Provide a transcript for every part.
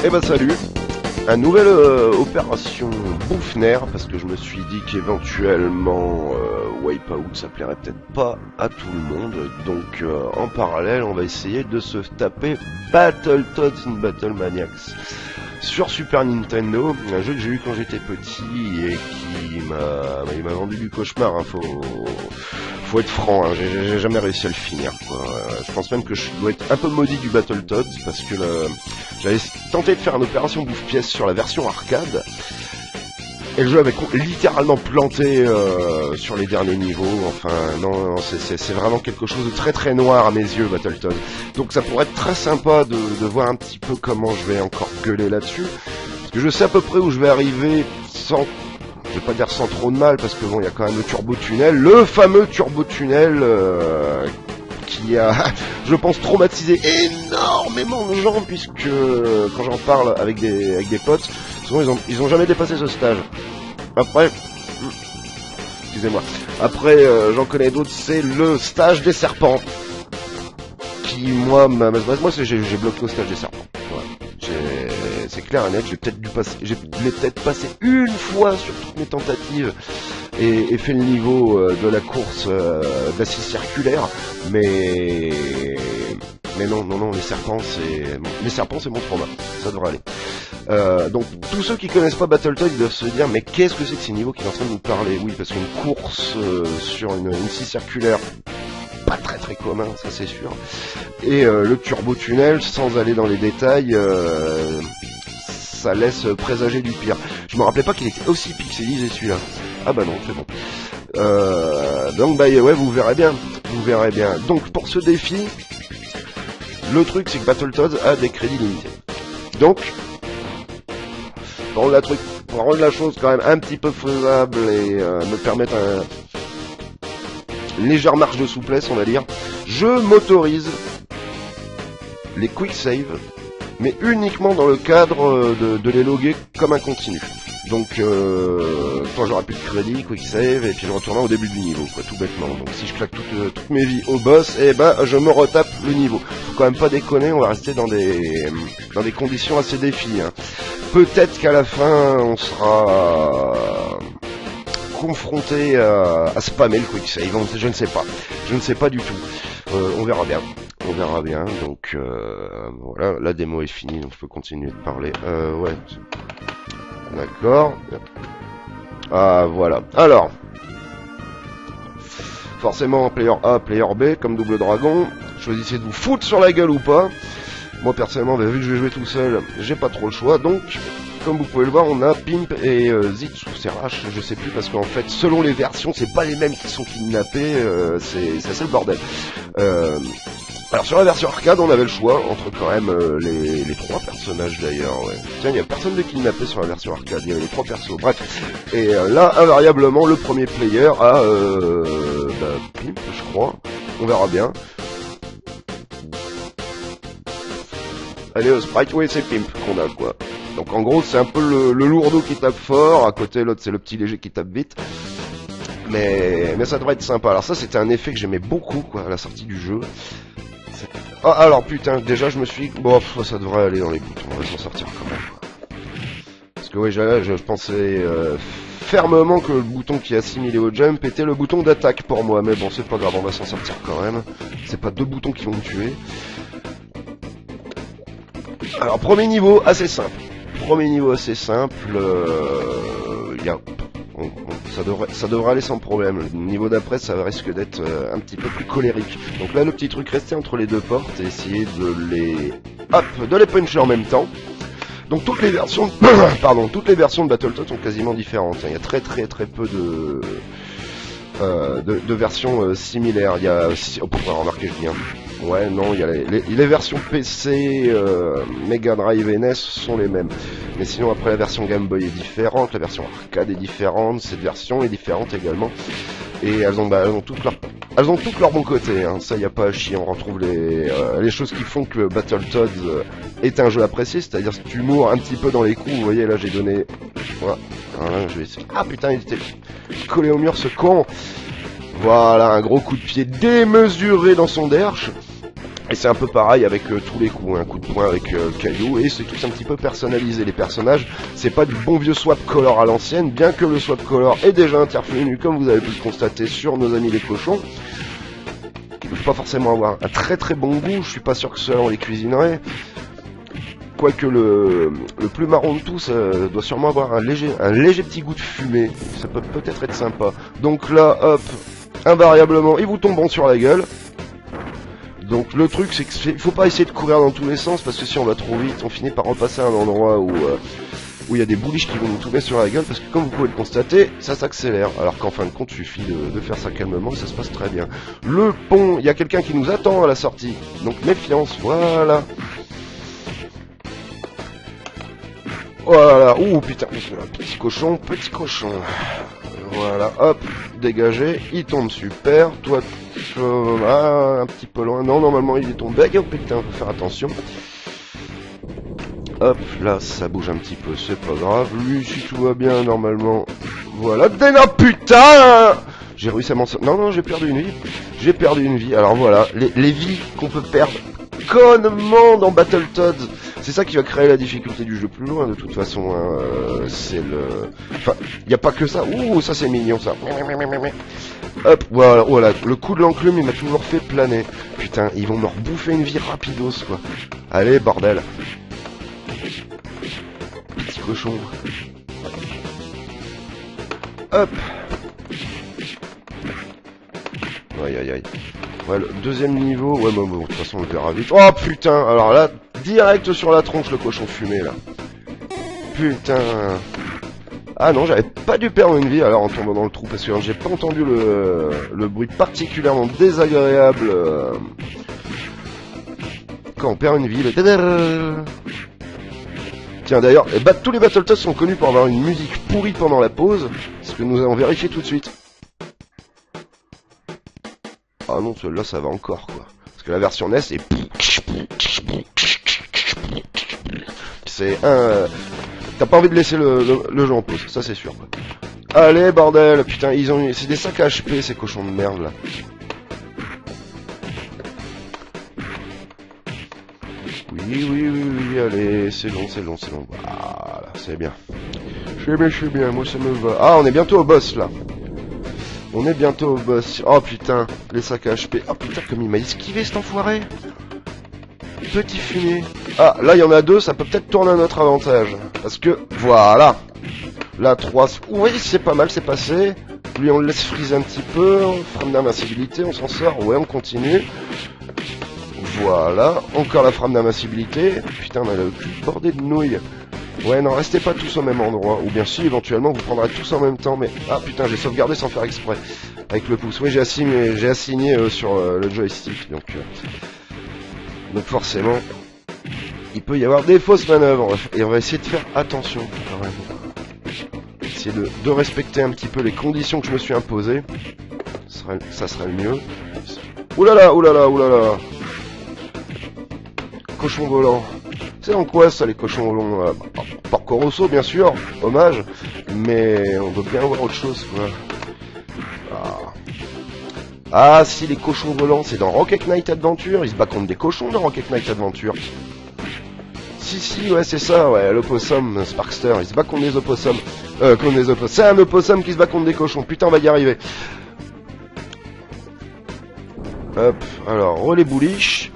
Eh ben salut, un nouvelle opération Boufner, parce que je me suis dit qu'éventuellement Wipeout ça plairait peut-être pas à tout le monde, donc en parallèle on va essayer de se taper Battletoads in Battle Maniacs sur Super Nintendo, un jeu que j'ai eu quand j'étais petit et qui m'a vendu du cauchemar, hein, faut être franc, hein, j'ai jamais réussi à le finir, quoi. Je pense même que je dois être un peu maudit du Battletoads parce que j'avais tenté de faire une opération bouffe-pièce sur la version arcade et le jeu avait littéralement planté sur les derniers niveaux. Enfin non, c'est vraiment quelque chose de très très noir à mes yeux, Battletoads. Donc ça pourrait être très sympa de voir un petit peu comment je vais encore gueuler là-dessus, parce que je sais à peu près où je vais arriver sans... Je vais pas dire sans trop de mal, parce que bon, il y a quand même le turbo tunnel, le fameux turbo tunnel qui a, je pense, traumatisé énormément de gens, puisque quand j'en parle avec des potes, souvent ils ont jamais dépassé ce stage. Après, excusez-moi. Après, j'en connais d'autres, c'est le stage des serpents, qui moi j'ai bloqué au stage des serpents. Voilà. C'est clair et net, j'ai peut-être passé une fois sur toutes mes tentatives et fait le niveau de la course d'assise circulaire, mais non, les serpents c'est mon trauma, ça devrait aller. Donc tous ceux qui connaissent pas Battletoads, ils doivent se dire mais qu'est-ce que c'est que ces niveaux qu'il est en train de nous parler? Oui, parce qu'une course sur une scie circulaire, pas très très commun, ça c'est sûr. Et le turbo tunnel, sans aller dans les détails, ça laisse présager du pire. Je me rappelais pas qu'il était aussi pixelisé celui-là. Ah bah non, c'est bon. Donc bah ouais, vous verrez bien. Donc pour ce défi, le truc c'est que Battletoads a des crédits limités. Donc, pour rendre la chose quand même un petit peu faisable et me permettre une légère marge de souplesse, on va dire, je m'autorise les quick save, mais uniquement dans le cadre de les loguer comme un continu. Donc quand j'aurai plus de crédit, quick save, et puis je retournerai au début du niveau, quoi, tout bêtement. Donc si je claque toutes mes vies au boss, et ben je me retape le niveau. Faut quand même pas déconner, on va rester dans des conditions assez défies, hein. Peut-être qu'à la fin on sera confronté à spammer le quick save, je ne sais pas du tout. On verra bien, donc voilà, la démo est finie, donc je peux continuer de parler. Ouais, d'accord. Ah voilà, alors forcément player A, player B, comme Double Dragon, choisissez de vous foutre sur la gueule ou pas. Moi personnellement, vu que je vais jouer tout seul, j'ai pas trop le choix, donc comme vous pouvez le voir, on a Pimp et Zitz ou Serach, je sais plus, parce qu'en fait, selon les versions, c'est pas les mêmes qui sont kidnappés, c'est assez le bordel. Alors sur la version arcade, on avait le choix entre quand même les trois personnages d'ailleurs, ouais. Tiens, il n'y a personne de kidnappé sur la version arcade, il y avait les trois persos, bref. Et là, invariablement, le premier player a Pimp, je crois, on verra bien. Allez, Sprite, oui, c'est Pimp qu'on a, quoi. Donc en gros, c'est un peu le lourdeau qui tape fort, à côté l'autre c'est le petit léger qui tape vite. Mais ça devrait être sympa. Alors ça, c'était un effet que j'aimais beaucoup, quoi, à la sortie du jeu. Ah, alors putain, déjà je me suis... Bon, ça devrait aller dans les boutons, on va s'en sortir quand même. Parce que oui, je pensais fermement que le bouton qui est assimilé au jump était le bouton d'attaque pour moi. Mais bon, c'est pas grave, on va s'en sortir quand même. C'est pas deux boutons qui vont me tuer. Alors, premier niveau assez simple. Ça devrait aller sans problème. Le niveau d'après, ça risque d'être un petit peu plus colérique. Donc là, le petit truc, rester entre les deux portes et essayer de les puncher en même temps. Donc toutes les versions, de Battletoads sont quasiment différentes. Il y a très peu de versions similaires. Il y a, remarquez, je dis, hein. Ouais, non, il y a les versions PC, Mega Drive et NES sont les mêmes. Mais sinon, après, la version Game Boy est différente, la version arcade est différente, cette version est différente également. Et elles ont toutes leur bon côté, hein. Ça, y a pas à chier. On retrouve les choses qui font que Battletoads est un jeu apprécié, c'est-à-dire si tu mours un petit peu dans les coups, vous voyez, là, j'ai donné... Voilà, je vais essayer... Ah, putain, il était collé au mur, ce con. Voilà, un gros coup de pied démesuré dans son derche. Et c'est un peu pareil avec tous les coups, un coup de poing avec caillou, et c'est tous un petit peu personnalisé. Les personnages, c'est pas du bon vieux swap color à l'ancienne, bien que le swap color est déjà intervenu, comme vous avez pu le constater sur nos amis les cochons. Ils ne peuvent pas forcément avoir un très très bon goût, je suis pas sûr que cela on les cuisinerait. Quoique le plus marron de tous doit sûrement avoir un léger petit goût de fumée, ça peut peut-être être sympa. Donc là, hop, invariablement, ils vous tomberont sur la gueule. Donc le truc c'est qu'il faut pas essayer de courir dans tous les sens parce que si on va trop vite on finit par repasser à un endroit où il y a des bouliches qui vont nous tomber sur la gueule parce que comme vous pouvez le constater ça s'accélère alors qu'en fin de compte il suffit de faire ça calmement et ça se passe très bien. Le pont, il y a quelqu'un qui nous attend à la sortie donc méfiance, voilà. Voilà, ouh putain, petit cochon, voilà, hop, dégagé, il tombe super, toi, un petit peu loin, non, normalement il est tombé, oh putain, faut faire attention. Hop, là, ça bouge un petit peu, c'est pas grave, lui, si tout va bien, normalement, voilà, putain. J'ai réussi à m'en sortir, non, j'ai perdu une vie, alors voilà, les vies qu'on peut perdre connement dans Battletoads. C'est ça qui va créer la difficulté du jeu plus loin de toute façon. Hein. C'est le... Enfin, il n'y a pas que ça. Ouh, ça c'est mignon ça. Hop, voilà. Le coup de l'enclume, il m'a toujours fait planer. Putain, ils vont me rebouffer une vie rapidos quoi. Allez, bordel. Petit cochon. Hop. Aïe. Ouais, le deuxième niveau, ouais, bon, de toute façon, on le verra vite. Oh putain, alors là, direct sur la tronche, le cochon fumé, là. Putain. Ah non, j'avais pas dû perdre une vie, alors en tombant dans le trou, parce que j'ai pas entendu le bruit particulièrement désagréable quand on perd une vie. Tiens, d'ailleurs, tous les Battletoads sont connus pour avoir une musique pourrie pendant la pause, ce que nous allons vérifier tout de suite. Ah non, celle-là, ça va encore, quoi. Parce que la version NES, c'est un... T'as pas envie de laisser le jeu en pause, ça c'est sûr. Quoi. Allez, bordel, putain, c'est des sacs à HP, ces cochons de merde, là. Oui, allez, c'est long. Voilà, c'est bien. Je suis bien, moi ça me va. Ah, on est bientôt au boss, là. On est bientôt au boss. Oh putain, les sacs à HP. Oh putain, comme il m'a esquivé cet enfoiré. Petit fumier. Ah, là il y en a deux, ça peut peut-être tourner à notre avantage. Parce que, voilà. Là, 3. Oui, c'est pas mal, c'est passé. Lui, on le laisse friser un petit peu. Frame d'invincibilité, on s'en sort. Ouais, on continue. Voilà. Encore la frame d'invincibilité. Putain, on a le cul bordé de nouilles. Ouais, non, restez pas tous au même endroit. Ou bien si, éventuellement, vous prendrez tous en même temps. Mais ah putain, j'ai sauvegardé sans faire exprès. Avec le pouce. Oui, j'ai assigné sur le joystick. Donc forcément, il peut y avoir des fausses manœuvres. Et on va essayer de faire attention quand même. Essayer de respecter un petit peu les conditions que je me suis imposées. Ça serait le mieux. Oulala. Cochon volant. C'est en quoi ça, les cochons volants? Porco Rosso, bien sûr, hommage, mais on veut bien voir autre chose, quoi. Ah, si, les cochons volants, c'est dans Rocket Knight Adventure, ils se battent contre des cochons dans Rocket Knight Adventure. Si, ouais, c'est ça, ouais, l'opossum, Sparkster, il se bat contre des opossums. C'est un opossum qui se bat contre des cochons, putain, on va y arriver. Hop, alors, relais bullish.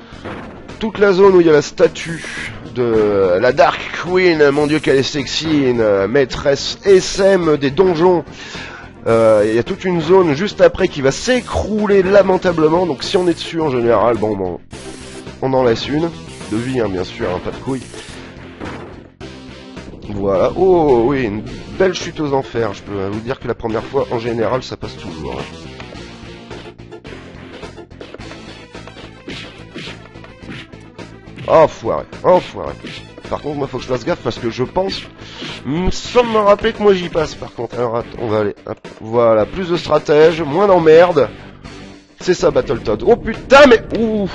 Toute la zone où il y a la statue de la Dark Queen, mon dieu qu'elle est sexy, une maîtresse SM des donjons. Il y a toute une zone juste après qui va s'écrouler lamentablement, donc si on est dessus en général, bon, on en laisse une, de vie hein, bien sûr, hein, pas de couilles. Voilà, oh oui, une belle chute aux enfers, je peux vous dire que la première fois en général ça passe toujours. Hein. Enfoiré. Par contre, moi, faut que je fasse gaffe parce que je pense, sans me rappeler que moi j'y passe. Par contre, alors on va aller. Hop, voilà, plus de stratège, moins d'emmerde. C'est ça, Battletoads. Oh putain, mais ouf.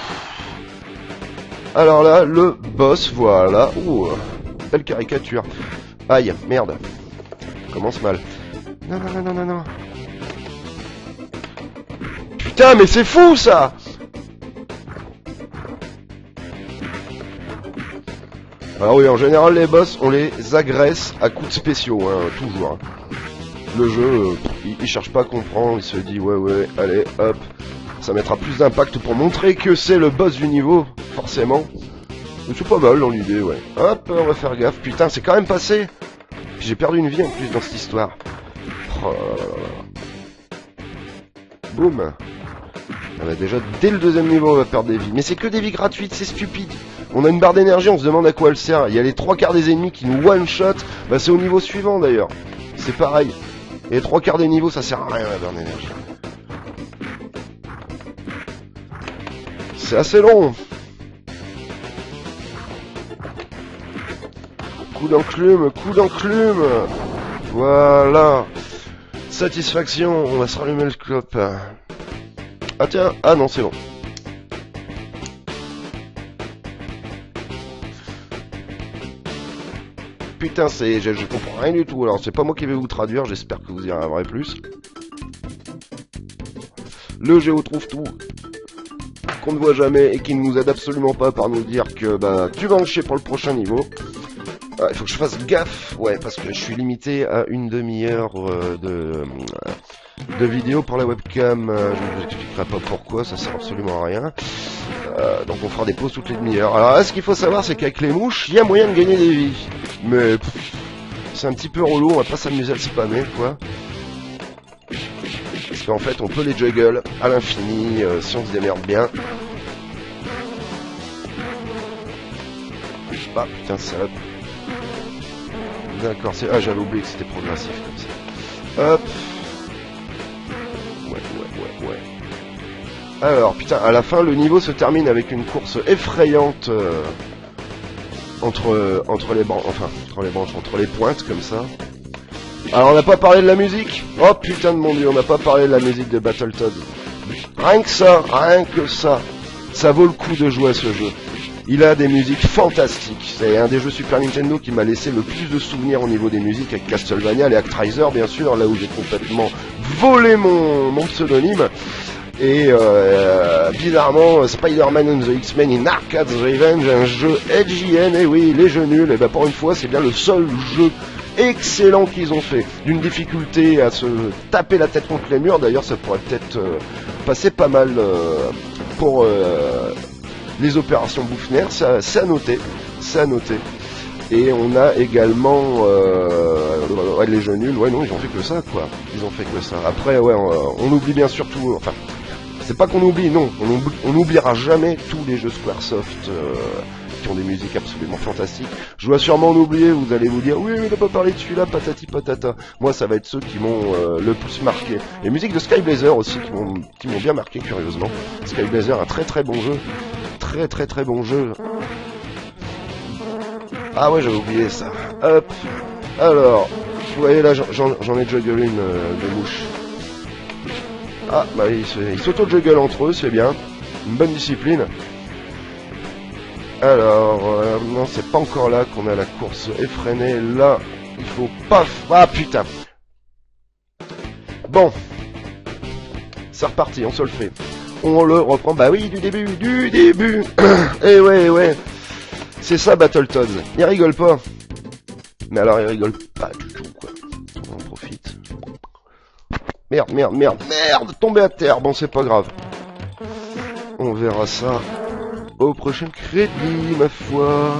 Alors là, le boss, voilà. Ouh, belle caricature. Aïe, merde. Commence mal. Non. Putain, mais c'est fou ça. Alors oui, en général, les boss, on les agresse à coups de spéciaux, hein, toujours. Hein. Le jeu, il cherche pas à comprendre, il se dit, ouais, allez, hop, ça mettra plus d'impact pour montrer que c'est le boss du niveau, forcément. C'est pas mal dans l'idée, ouais. Hop, on va faire gaffe. Putain, c'est quand même passé. J'ai perdu une vie en plus dans cette histoire. Oh là là là. Boum. Ah bah déjà, dès le deuxième niveau, on va perdre des vies. Mais c'est que des vies gratuites, c'est stupide. On a une barre d'énergie, on se demande à quoi elle sert. Il y a les 3/4 des ennemis qui nous one-shot. Bah c'est au niveau suivant d'ailleurs. C'est pareil. Et les 3/4 des niveaux, ça sert à rien la barre d'énergie. C'est assez long. Coup d'enclume, coup d'enclume. Voilà. Satisfaction, on va se rallumer le clope. Ah tiens, ah non c'est bon. Putain, je comprends rien du tout. Alors c'est pas moi qui vais vous traduire, j'espère que vous y arriverez plus. Le Géo trouve tout qu'on ne voit jamais et qui ne nous aide absolument pas par nous dire que bah tu vas en chier pour le prochain niveau. Il faut que je fasse gaffe, ouais, parce que je suis limité à une demi-heure de vidéo pour la webcam. Je ne vous expliquerai pas pourquoi, ça sert absolument à rien. Donc on fera des pauses toutes les demi-heures. Alors là, ce qu'il faut savoir, c'est qu'avec les mouches, il y a moyen de gagner des vies. Mais c'est un petit peu relou, on va pas s'amuser à le spammer, quoi. Parce qu'en fait, on peut les juggle à l'infini, si on se démerde bien. Ah putain, salope. D'accord, c'est... Ah, j'avais oublié que c'était progressif comme ça. Hop. Ouais. Alors, putain, à la fin, le niveau se termine avec une course effrayante entre les branches, entre les pointes, comme ça. Alors, on n'a pas parlé de la musique. Oh, putain de mon dieu, on n'a pas parlé de la musique de Battletoads. Rien que ça, ça vaut le coup de jouer à ce jeu. Il a des musiques fantastiques. C'est un des jeux Super Nintendo qui m'a laissé le plus de souvenirs au niveau des musiques, avec Castlevania et Actraiser, bien sûr, là où j'ai complètement volé mon pseudonyme. Et bizarrement, Spider-Man and the X-Men in Arcade's Revenge, un jeu LJN, et oui, les jeux nuls, et ben pour une fois, c'est bien le seul jeu excellent qu'ils ont fait. D'une difficulté à se taper la tête contre les murs, d'ailleurs ça pourrait peut-être passer pas mal pour... les opérations Bouffner, c'est à noter, Et on a également les jeux nuls, ouais non, ils ont fait que ça, quoi. Ils ont fait que ça. Après, ouais, on oublie bien sûr tout, enfin, c'est pas qu'on oublie, non, on n'oubliera jamais tous les jeux Squaresoft qui ont des musiques absolument fantastiques. Je dois sûrement en oublier, vous allez vous dire, oui, mais on n'a pas parlé de celui-là, patati patata. Moi, ça va être ceux qui m'ont le plus marqué. Les musiques de Sky Blazer aussi, qui m'ont bien marqué, curieusement. Sky Blazer, un très bon jeu. Très bon jeu. Ah ouais, j'avais oublié ça. Hop. Alors, vous voyez là, j'en ai jugglé une de mouche. Ah, bah ils s'auto-jugglent entre eux, c'est bien. Une bonne discipline. Alors, non, c'est pas encore là qu'on a la course effrénée. Là, il faut paf. Ah putain. Bon. C'est reparti, on se le fait. On le reprend, bah oui, du début. Et ouais. C'est ça, Battletoads. Il rigole pas. Mais alors, il rigole pas du tout, quoi. On en profite. Merde, tombé à terre. Bon, c'est pas grave. On verra ça au prochain crédit, ma foi.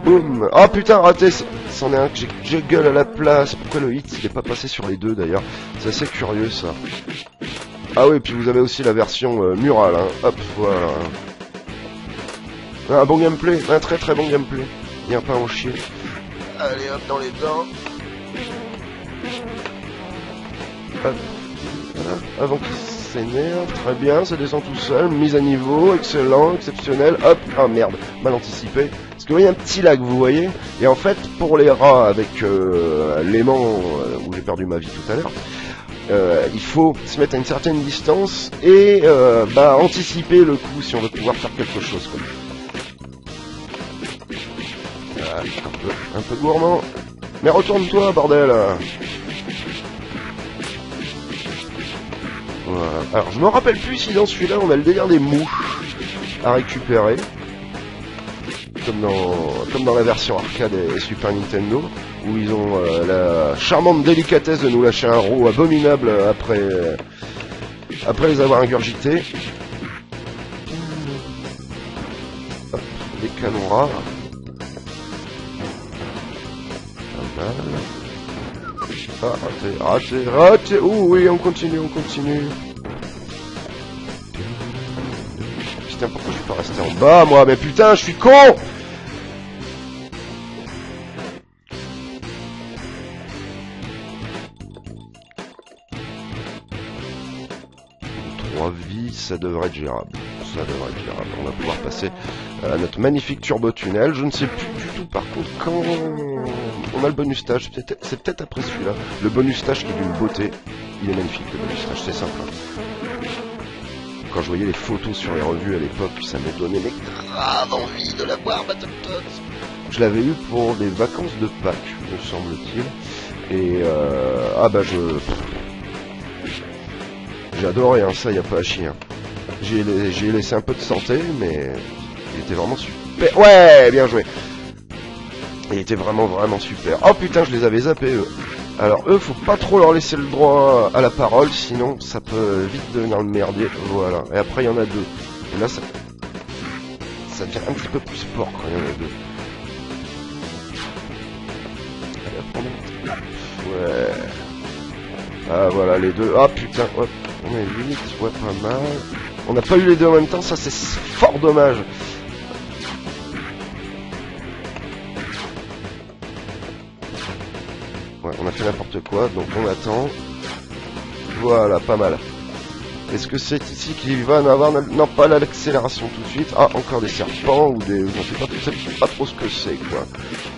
Boum. Oh putain, raté. C'en est un que j'ai juggle à la place. Pourquoi le hit, il est pas passé sur les deux, d'ailleurs? C'est assez curieux, ça. Ah oui, puis vous avez aussi la version murale, hein. Hop, voilà. Un bon gameplay, un très bon gameplay. Il y a pas à en chier. Allez, hop, dans les dents. Hop. Voilà. Avant qu'il s'énerve, très bien, ça descend tout seul. Mise à niveau, excellent, exceptionnel. Hop, ah merde, mal anticipé. Parce que vous voyez un petit lag, vous voyez. Et en fait, pour les rats avec l'aimant où j'ai perdu ma vie tout à l'heure, il faut se mettre à une certaine distance et anticiper le coup si on veut pouvoir faire quelque chose, quoi. Un peu gourmand. Mais retourne-toi, bordel. Voilà. Alors je me rappelle plus si dans celui-là on a le délire des mouches à récupérer. comme dans la version arcade et Super Nintendo, où ils ont la charmante délicatesse de nous lâcher un roux abominable après les avoir ingurgités. Hop, des canons rares. Pas mal. Ah, raté. Ouh, oui, on continue. Putain, pourquoi je suis pas resté en bas, moi? Mais putain, je suis con! Vies, ça devrait être gérable. On va pouvoir passer à notre magnifique turbo-tunnel. Je ne sais plus du tout, par contre, quand on a le bonus stage. C'est peut-être après celui-là. Le bonus stage qui est d'une beauté. Il est magnifique, le bonus stage, c'est simple. Quand je voyais les photos sur les revues à l'époque, ça m'a donné mais grave envie de l'avoir, Battletoads. Je l'avais eu pour des vacances de Pâques, me semble-t-il. Et j'ai adoré, hein, ça y a pas à chier. Hein. J'ai laissé un peu de santé, mais il était vraiment super. Ouais, bien joué. Il était vraiment super. Oh putain, je les avais zappés eux. Alors eux, faut pas trop leur laisser le droit à la parole, sinon ça peut vite devenir le merdier. Voilà. Et après il y en a deux. Et là ça devient un petit peu plus sport quand il y en a deux. Allez, ouais. Ah voilà les deux. Ah putain, hop. On est 8, ouais, pas mal. On n'a pas eu les deux en même temps, ça c'est fort dommage. Ouais, on a fait n'importe quoi, donc on attend. Voilà, pas mal. Est-ce que c'est ici qu'il va en avoir... Non, pas l'accélération tout de suite. Ah, encore des serpents ou des... Je sais pas trop ce que c'est, quoi.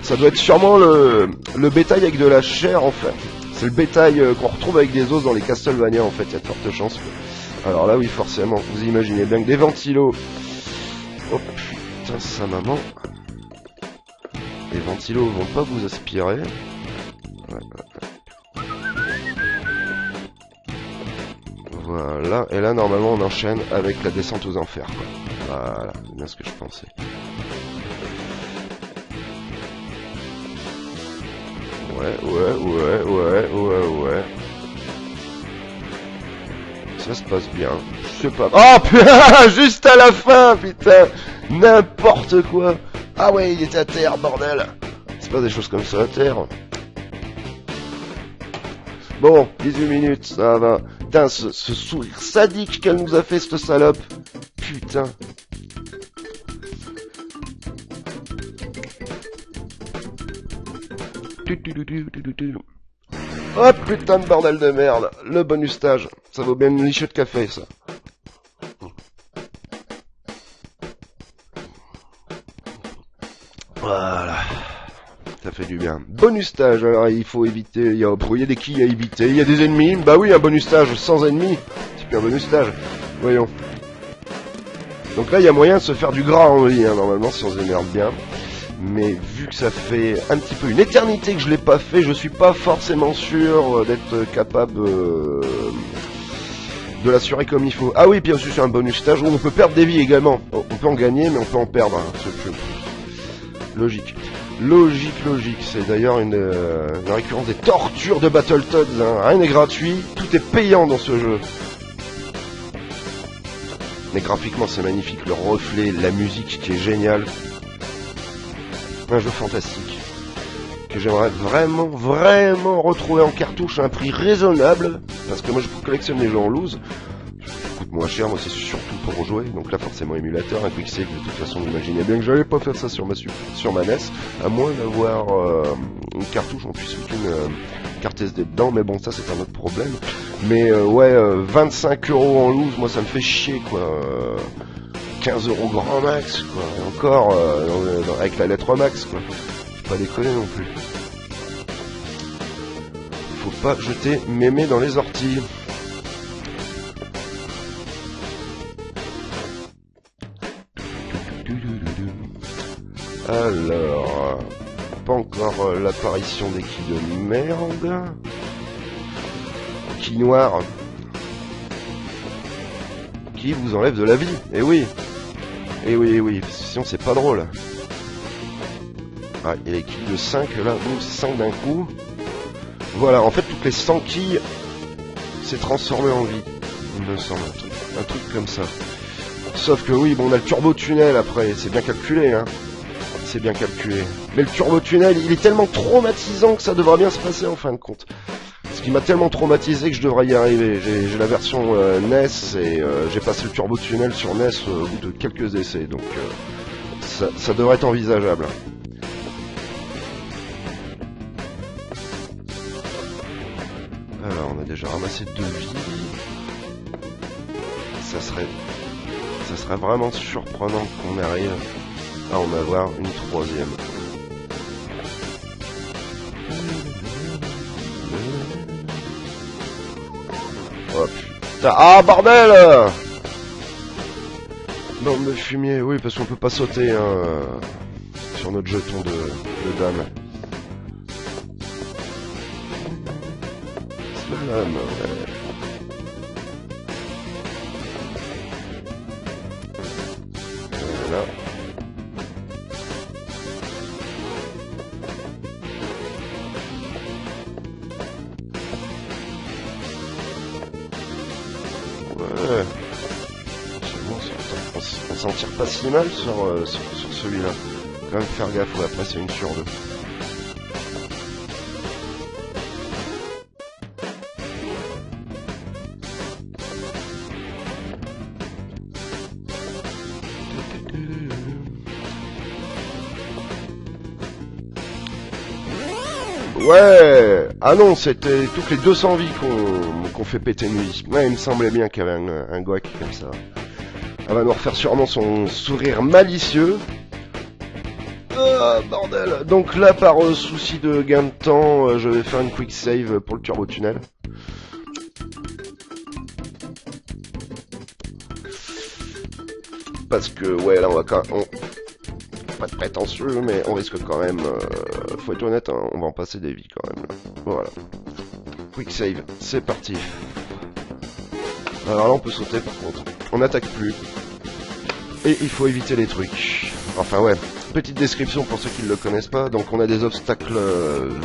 Ça doit être sûrement le bétail avec de la chair, en fait. C'est le bétail qu'on retrouve avec des os dans les Castlevania, en fait, il y a de fortes chances. Alors là, oui, forcément, vous imaginez bien que des ventilos... Oh putain, sa maman... Les ventilos vont pas vous aspirer. Voilà, et là, normalement, on enchaîne avec la descente aux enfers, quoi. Voilà, c'est bien ce que je pensais. Ouais. Ça se passe bien. Je sais pas. Oh putain, juste à la fin, putain. N'importe quoi. Ah ouais, il est à terre, bordel. C'est pas des choses comme ça à terre. Bon, 18 minutes, ça va. Putain, ce sourire sadique qu'elle nous a fait, cette salope. Putain. Oh putain de bordel de merde. Le bonus stage. Ça vaut bien une lichette de café, ça. Voilà. Ça fait du bien. Bonus stage, alors il faut éviter, il y a des quilles à éviter, il y a des ennemis, bah oui, un bonus stage sans ennemis, c'est plus un bonus stage, voyons. Donc là, il y a moyen de se faire du gras en vie, hein, normalement, si on se démerde bien. Mais vu que ça fait un petit peu une éternité que je l'ai pas fait, je suis pas forcément sûr d'être capable de l'assurer comme il faut. Ah oui, puis aussi c'est un bonus stage où on peut perdre des vies également. On peut en gagner, mais on peut en perdre, hein, c'est logique. Logique, c'est d'ailleurs une récurrence des tortures de Battletoads, hein. Rien n'est gratuit, tout est payant dans ce jeu. Mais graphiquement c'est magnifique, le reflet, la musique qui est géniale. Un jeu fantastique, que j'aimerais vraiment retrouver en cartouche à un prix raisonnable, parce que moi je collectionne les jeux en loose. Ça coûte moins cher, moi c'est surtout pour jouer, donc là forcément émulateur, un quick save, de toute façon vous imaginez bien que j'allais pas faire ça sur ma NES, à moins d'avoir une cartouche, on puisse foutre une carte SD dedans, mais bon ça c'est un autre problème. Mais ouais, 25 € en loose, moi ça me fait chier quoi, 15 € grand max quoi, et encore avec la lettre max quoi, faut pas déconner non plus. Faut pas jeter mémé dans les orties. Alors, pas encore l'apparition des quilles de merde. Quilles noires. Qui vous enlève de la vie. Eh oui, sinon c'est pas drôle. Ah, il y a les quilles de 5 là, donc c'est 5 d'un coup. Voilà, en fait toutes les 100 quilles s'est transformé en vie, il me semble, un truc comme ça. Sauf que oui, bon, on a le turbo-tunnel après, c'est bien calculé, hein. C'est bien calculé. Mais le turbo-tunnel, il est tellement traumatisant que ça devrait bien se passer en fin de compte. Ce qui m'a tellement traumatisé que je devrais y arriver. J'ai la version NES et j'ai passé le turbo-tunnel sur NES au bout de quelques essais, donc ça devrait être envisageable. Alors, on a déjà ramassé 2 vies. Ça serait vraiment surprenant qu'on arrive à en avoir une 3e. Oh putain. Ah bordel! Bande de fumier, oui, parce qu'on peut pas sauter hein, sur notre jeton de dame. Slalom, ouais. Voilà. Ouais. On s'en tire pas si mal sur celui-là. Quand même faire gaffe, ouais, après c'est une sur 2. Ouais. Ah non, c'était toutes les 200 vies qu'on fait péter une vie. Ouais, il me semblait bien qu'il y avait un guac comme ça. Elle va nous refaire sûrement son sourire malicieux. Ah, bordel. Donc là, par souci de gain de temps, je vais faire une quick save pour le turbo tunnel. Parce que, ouais, là, on va quand même... Pas de prétentieux, mais on risque quand même... faut être honnête, hein, on va en passer des vies quand même. Voilà. Quick save, c'est parti. Alors là, on peut sauter par contre. On n'attaque plus. Et il faut éviter les trucs. Enfin ouais, petite description pour ceux qui ne le connaissent pas. Donc on a des obstacles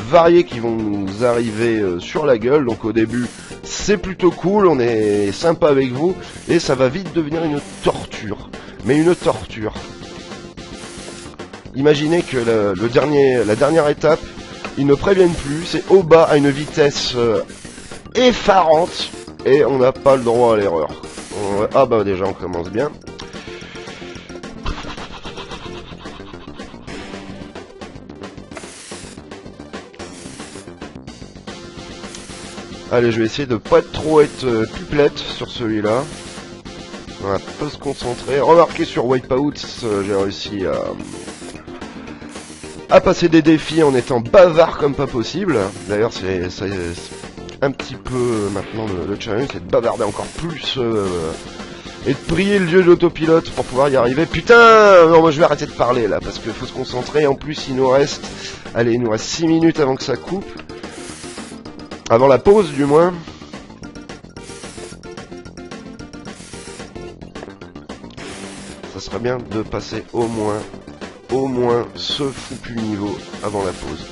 variés qui vont nous arriver sur la gueule. Donc au début, c'est plutôt cool, on est sympa avec vous. Et ça va vite devenir une torture. Mais une torture. Imaginez que la dernière étape, ils ne préviennent plus. C'est au bas à une vitesse effarante. Et on n'a pas le droit à l'erreur. Ah bah déjà on commence bien. Allez, je vais essayer de pas être pipelette sur celui-là. On va pas se concentrer. Remarquez sur Wipeout, j'ai réussi à passer des défis en étant bavard comme pas possible. D'ailleurs, c'est un petit peu maintenant le challenge, c'est de bavarder encore plus et de prier le dieu de l'autopilote pour pouvoir y arriver. Putain, non, moi je vais arrêter de parler là parce qu'il faut se concentrer. En plus, il nous reste 6 minutes avant que ça coupe. Avant la pause, du moins. Ça serait bien de passer au moins ce foutu niveau avant la pause.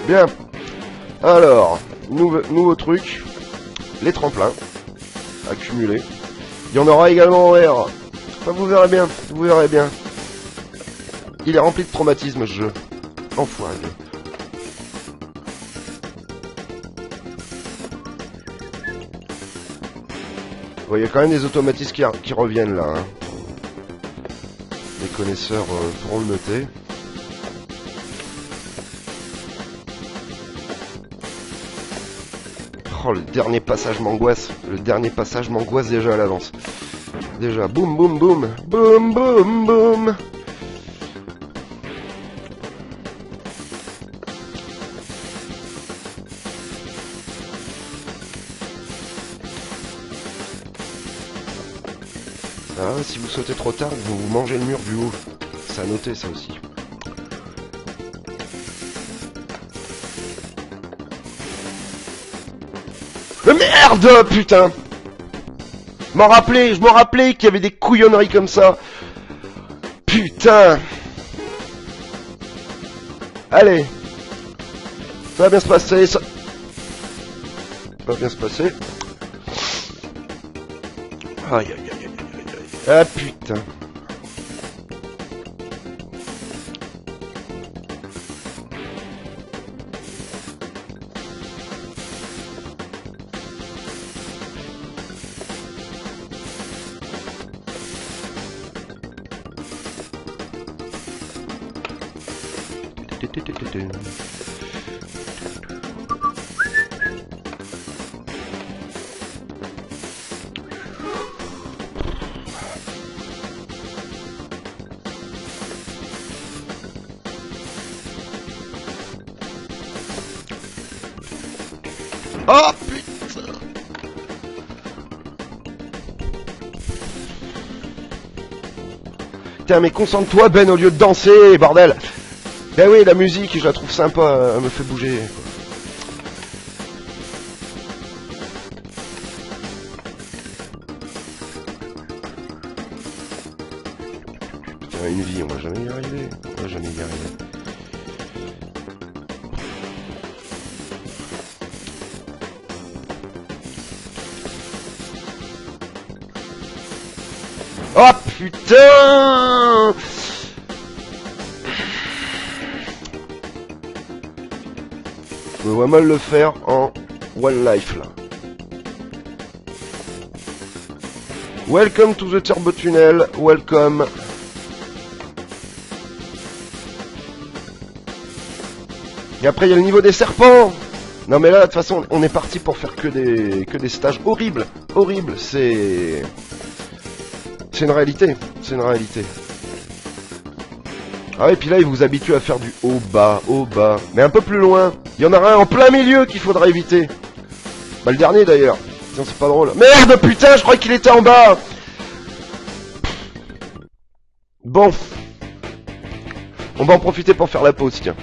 Bien. Alors... Nouveau truc, les tremplins accumulés. Il y en aura également en air. Enfin, vous verrez bien, Il est rempli de traumatisme ce jeu. Enfoiré. Vous voyez quand même des automatismes qui reviennent là. Hein. Les connaisseurs pourront le noter. Oh, le dernier passage m'angoisse. Déjà à l'avance. Déjà, boum, boum, boum. Boum, boum, boum. Ah, si vous sautez trop tard, vous mangez le mur du haut. Ça a noté, ça aussi. Mais merde, putain. Je me rappelais qu'il y avait des couillonneries comme ça. Putain. Allez. Ça va bien se passer, ça va bien se passer. Aïe, aïe, aïe, aïe, aïe, aïe. Ah, putain. Oh putain. Putain mais concentre-toi Ben au lieu de danser, bordel. Ben oui, la musique, je la trouve sympa, elle me fait bouger. Putain, une vie, on va jamais y arriver. On va jamais y arriver. Oh putain! Je me vois mal le faire en one life là. Welcome to the Turbo Tunnel, welcome. Et après il y a le niveau des serpents. Non mais là de toute façon on est parti pour faire que des stages horribles, horribles, c'est une réalité, c'est une réalité. Ah et puis là il vous habitue à faire du haut bas, mais un peu plus loin. Il y en aura un en plein milieu qu'il faudra éviter. Bah le dernier d'ailleurs. Tiens c'est pas drôle. Merde putain, je crois qu'il était en bas. Bon. On va en profiter pour faire la pause tiens.